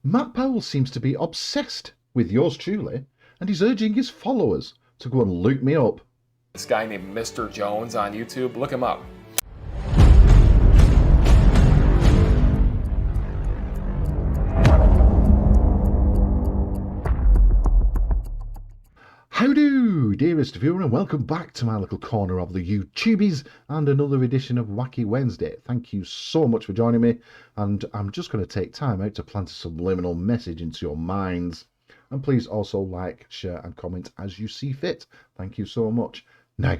Matt Powell seems to be obsessed with yours truly, and he's urging his followers to go and look me up. This guy named Mr. Jones on YouTube, look him up. How do, dearest viewer, and welcome back to my little corner of the YouTubies and another edition of Wacky Wednesday. Thank you so much for joining me, and I'm just going to take time out to plant a subliminal message into your minds. And please also like, share and comment as you see fit. Thank you so much. Now,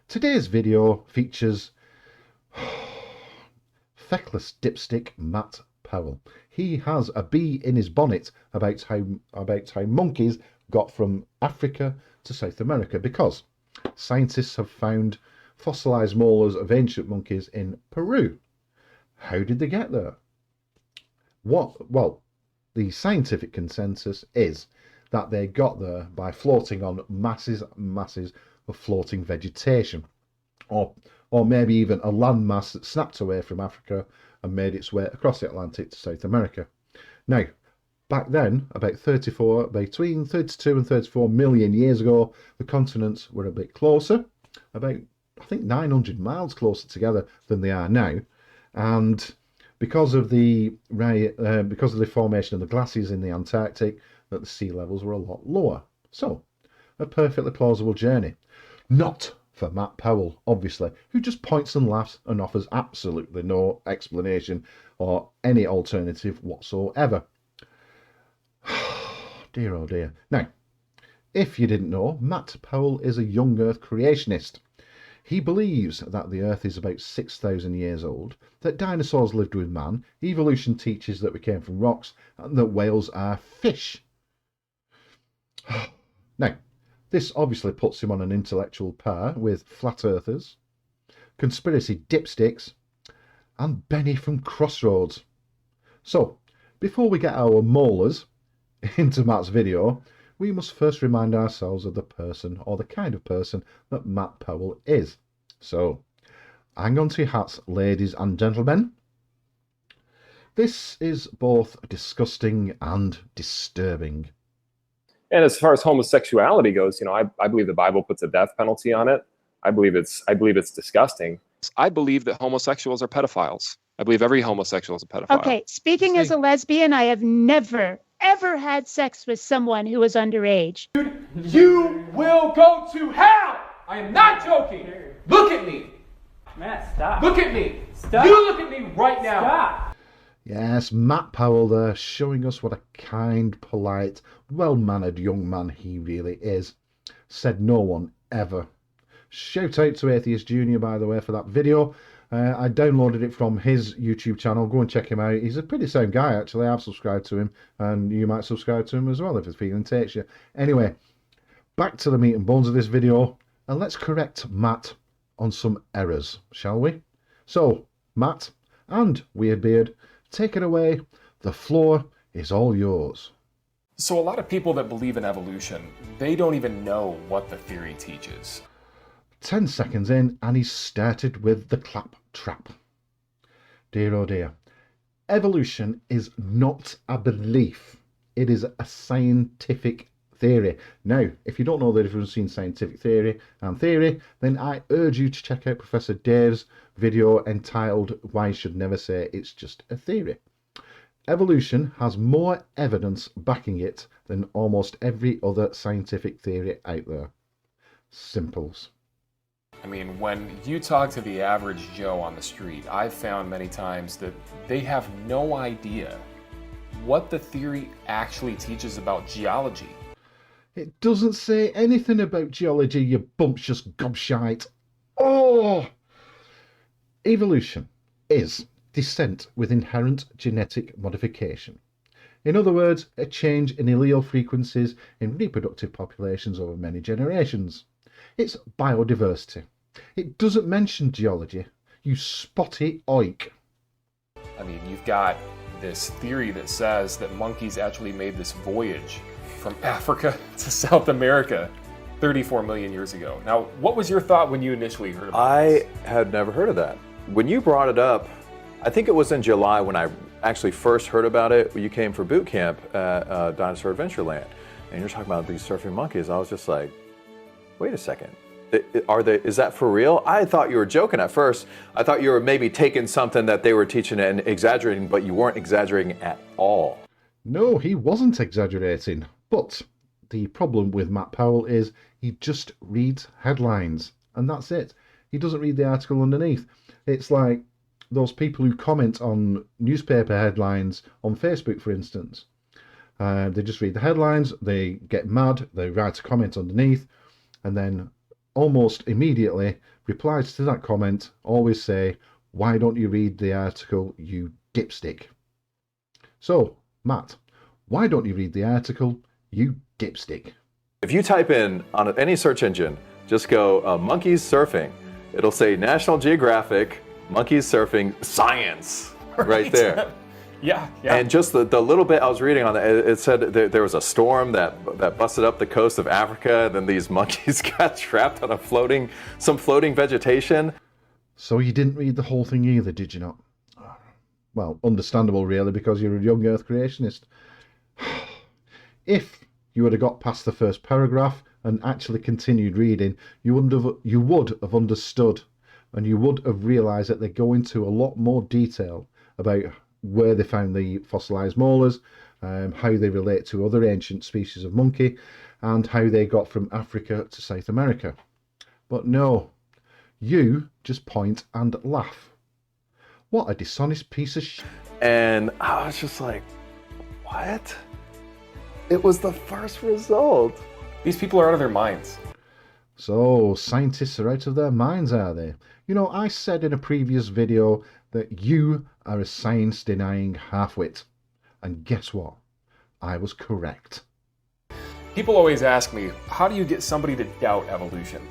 today's video features feckless dipstick Matt Powell. He has a bee in his bonnet about how monkeys got from Africa to South America, because scientists have found fossilized molars of ancient monkeys in Peru. How did they get there? Well, the scientific consensus is that they got there by floating on masses of floating vegetation, or maybe even a landmass that snapped away from Africa and made its way across the Atlantic to South America. Now, back then, between 32 and 34 million years ago, the continents were a bit closer, about, I think, 900 miles closer together than they are now. And because of the formation of the glaciers in the Antarctic, that the sea levels were a lot lower. So, a perfectly plausible journey. Not for Matt Powell, obviously, who just points and laughs and offers absolutely no explanation or any alternative whatsoever. Dear oh dear. Now, if you didn't know, Matt Powell is a young Earth creationist. He believes that the Earth is about 6,000 years old, that dinosaurs lived with man, evolution teaches that we came from rocks, and that whales are fish. Now, this obviously puts him on an intellectual par with flat earthers, conspiracy dipsticks, and Benny from Crossroads. So, before we get our molars into Matt's video, we must first remind ourselves of the person or the kind of person that Matt Powell is. So, hang on to your hats, ladies and gentlemen. This is both disgusting and disturbing. And as far as homosexuality goes, I believe the Bible puts a death penalty on it. I believe it's disgusting. I believe that homosexuals are pedophiles. I believe every homosexual is a pedophile. Okay, speaking as a lesbian, I have never, ever had sex with someone who was underage. Dude, you will go to hell! I am not joking! Look at me! Matt, stop. Look at me! Stop. You look at me right now! Stop! Yes, Matt Powell there, showing us what a kind, polite, well-mannered young man he really is. Said no one ever. Shout out to Atheist Junior, by the way, for that video. I downloaded it from his YouTube channel. Go and check him out. He's a pretty sound guy, actually. I've subscribed to him, and you might subscribe to him as well if the feeling takes you. Anyway, back to the meat and bones of this video, and let's correct Matt on some errors, shall we? So, Matt and Weirdbeard, take it away. The floor is all yours. So a lot of people that believe in evolution, they don't even know what the theory teaches. 10 seconds in, and he's started with the clap trap. Dear oh dear. Evolution is not a belief. It is a scientific theory. Now, if you don't know the difference between scientific theory and theory, then I urge you to check out Professor Dave's video entitled Why You Should Never Say It's Just a Theory. Evolution has more evidence backing it than almost every other scientific theory out there. Simples. I mean, when you talk to the average Joe on the street, I've found many times that they have no idea what the theory actually teaches about geology. It doesn't say anything about geology, you bumptious gobshite. Oh! Evolution is descent with inherent genetic modification. In other words, a change in allele frequencies in reproductive populations over many generations. It's biodiversity. It doesn't mention geology, you spotty oik. I mean, you've got this theory that says that monkeys actually made this voyage from Africa to South America 34 million years ago. Now, what was your thought when you initially heard about this? I had never heard of that. When you brought it up, I think it was in July when I actually first heard about it when you came for boot camp at Dinosaur Adventureland, and you're talking about these surfing monkeys. I was just like, wait a second. Is that for real? I thought you were joking at first. I thought you were maybe taking something that they were teaching and exaggerating, but you weren't exaggerating at all. No, he wasn't exaggerating. But the problem with Matt Powell is he just reads headlines, and that's it. He doesn't read the article underneath. It's like those people who comment on newspaper headlines on Facebook, for instance. They just read the headlines, they get mad, they write a comment underneath, and then almost immediately replies to that comment always say, "Why don't you read the article, you dipstick?" So, Matt, why don't you read the article, you dipstick? If you type in on any search engine, just go monkeys surfing, it'll say National Geographic, monkeys surfing, science, right there. Yeah. And just the little bit I was reading on it said there was a storm that busted up the coast of Africa, and then these monkeys got trapped on some floating vegetation. So you didn't read the whole thing either, did you not? Well, understandable really, because you're a young earth creationist. If you would have got past the first paragraph and actually continued reading, you would have understood, and you would have realised that they go into a lot more detail about where they found the fossilised molars, how they relate to other ancient species of monkey, and how they got from Africa to South America. But no, you just point and laugh. What a dishonest piece of shit. And I was just like, what? It was the first result. These people are out of their minds. So, scientists are out of their minds, are they? You know, I said in a previous video that you are a science-denying half-wit. And guess what? I was correct. People always ask me, how do you get somebody to doubt evolution?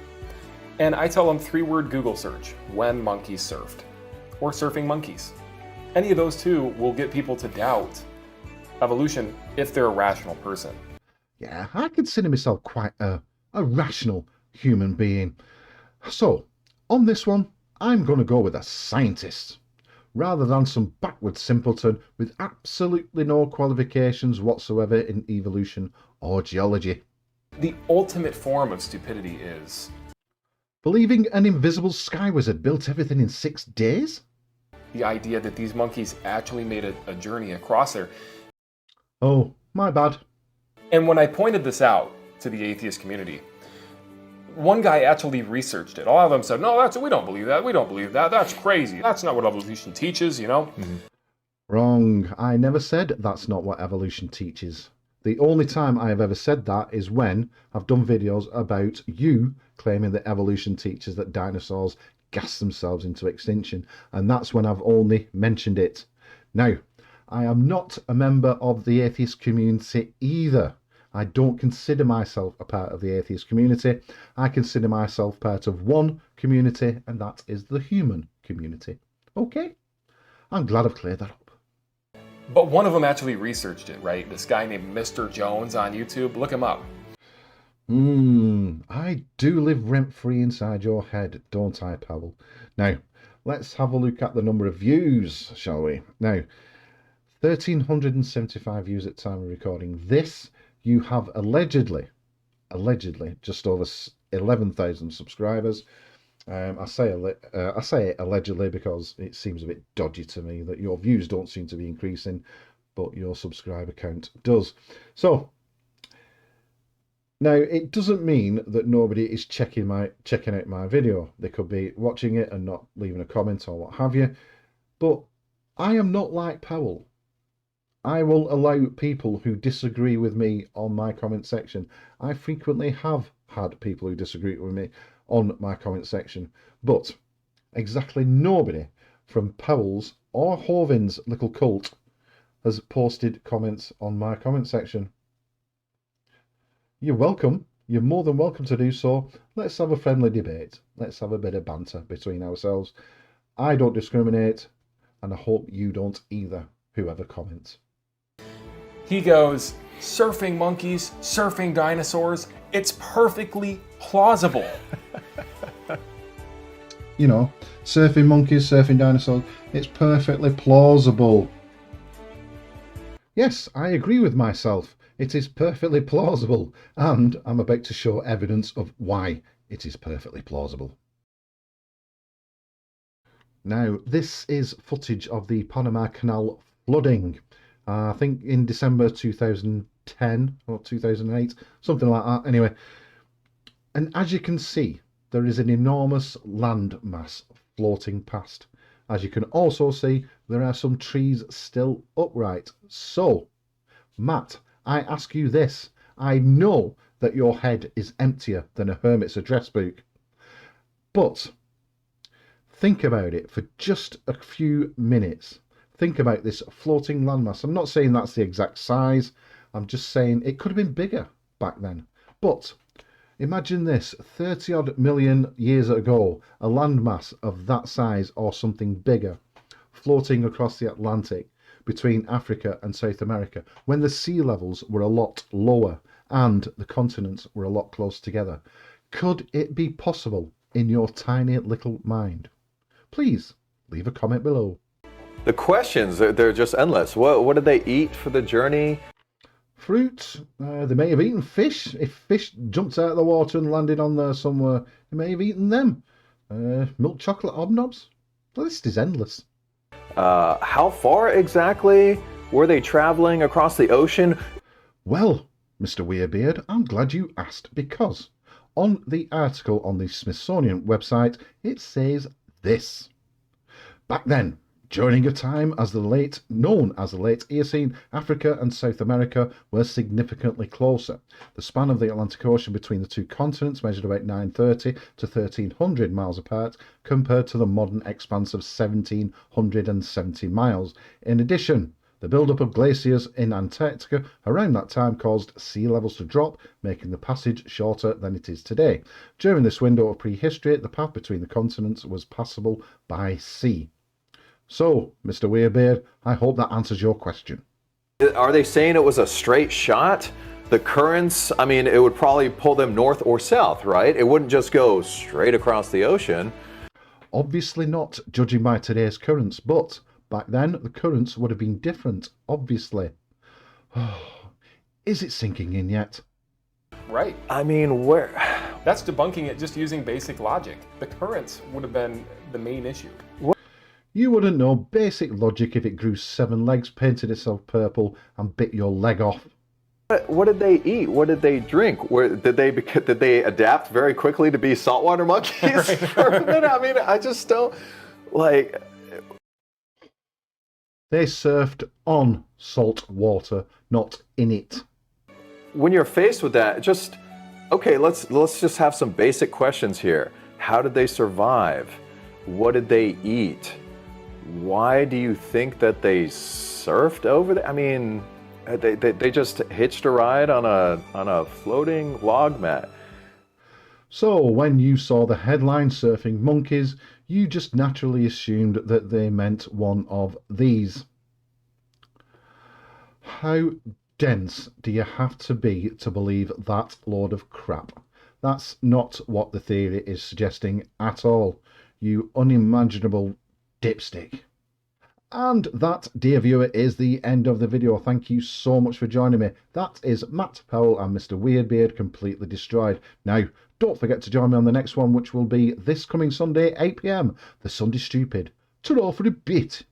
And I tell them 3-word Google search, when monkeys surfed, or surfing monkeys. Any of those two will get people to doubt evolution if they're a rational person. Yeah, I consider myself quite a rational human being. So, on this one, I'm going to go with a scientist, rather than some backward simpleton with absolutely no qualifications whatsoever in evolution or geology. The ultimate form of stupidity is believing an invisible sky wizard built everything in 6 days? the idea that these monkeys actually made a journey across there. Oh, my bad. And when I pointed this out to the atheist community, one guy actually researched it. All of them said, no, we don't believe that. We don't believe that. That's crazy. That's not what evolution teaches, you know? Mm-hmm. Wrong. I never said that's not what evolution teaches. The only time I have ever said that is when I've done videos about you claiming that evolution teaches that dinosaurs gassed themselves into extinction. And that's when I've only mentioned it. Now, I am not a member of the atheist community either. I don't consider myself a part of the atheist community. I consider myself part of one community, and that is the human community. Okay? I'm glad I've cleared that up. But one of them actually researched it, right? This guy named Mr. Jones on YouTube. Look him up. I do live rent-free inside your head, don't I, Powell? Now, let's have a look at the number of views, shall we? Now, 1,375 views at time of recording this. You have allegedly, just over 11,000 subscribers. I say allegedly because it seems a bit dodgy to me that your views don't seem to be increasing, but your subscriber count does. So now it doesn't mean that nobody is checking out my video. They could be watching it and not leaving a comment or what have you. But I am not like Powell. I will allow people who disagree with me on my comment section. I frequently have had people who disagree with me on my comment section, but exactly nobody from Powell's or Hovin's little cult has posted comments on my comment section. You're welcome. You're more than welcome to do so. Let's have a friendly debate. Let's have a bit of banter between ourselves. I don't discriminate, and I hope you don't either, whoever comments. He goes, surfing monkeys, surfing dinosaurs, it's perfectly plausible. You know, surfing monkeys, surfing dinosaurs, it's perfectly plausible. Yes, I agree with myself. It is perfectly plausible, and I'm about to show evidence of why it is perfectly plausible. Now, this is footage of the Panama Canal flooding. I think in December 2010 or 2008, something like that. Anyway, and as you can see, there is an enormous land mass floating past. As you can also see, there are some trees still upright. So, Matt, I ask you this. I know that your head is emptier than a hermit's address book, but think about it for just a few minutes. Think about this floating landmass. I'm not saying that's the exact size. I'm just saying it could have been bigger back then. But imagine this, 30 odd million years ago, a landmass of that size or something bigger floating across the Atlantic between Africa and South America when the sea levels were a lot lower and the continents were a lot closer together. Could it be possible in your tiny little mind? Please leave a comment below. The questions, they're just endless. What did they eat for the journey? Fruit. They may have eaten fish. If fish jumped out of the water and landed on there somewhere, they may have eaten them. Milk chocolate hobnobs. The list is endless. How far exactly were they traveling across the ocean? Well, Mr. Weirbeard, I'm glad you asked, because on the article on the Smithsonian website, it says this. Back then, during a time known as the late Eocene, Africa and South America were significantly closer. The span of the Atlantic Ocean between the two continents measured about 930 to 1300 miles apart, compared to the modern expanse of 1770 miles. In addition, the build-up of glaciers in Antarctica around that time caused sea levels to drop, making the passage shorter than it is today. During this window of prehistory, the path between the continents was passable by sea. So, Mr. Weirbeard, I hope that answers your question. Are they saying it was a straight shot? The currents, I mean, it would probably pull them north or south, right? It wouldn't just go straight across the ocean. Obviously not, judging by today's currents, but back then the currents would have been different, obviously. Is it sinking in yet? Right. I mean, where? That's debunking it just using basic logic. The currents would have been the main issue. You wouldn't know basic logic if it grew 7 legs, painted itself purple, and bit your leg off. What did they eat? What did they drink? Did they adapt very quickly to be saltwater monkeys for a minute? I mean, I just don't like. They surfed on salt water, not in it. When you're faced with that, just okay. Let's just have some basic questions here. How did they survive? What did they eat? Why do you think that they surfed over there? I mean, they just hitched a ride on a floating log mat. So when you saw the headline surfing monkeys, you just naturally assumed that they meant one of these. How dense do you have to be to believe that load of crap? That's not what the theory is suggesting at all, you unimaginable dipstick. And that, dear viewer, is the end of the video. Thank you so much for joining me. That is Matt Powell and Mr. Weirdbeard completely destroyed. Now, don't forget to join me on the next one, which will be this coming Sunday, 8 PM, The Sunday Stupid. Ta-ra for a bit.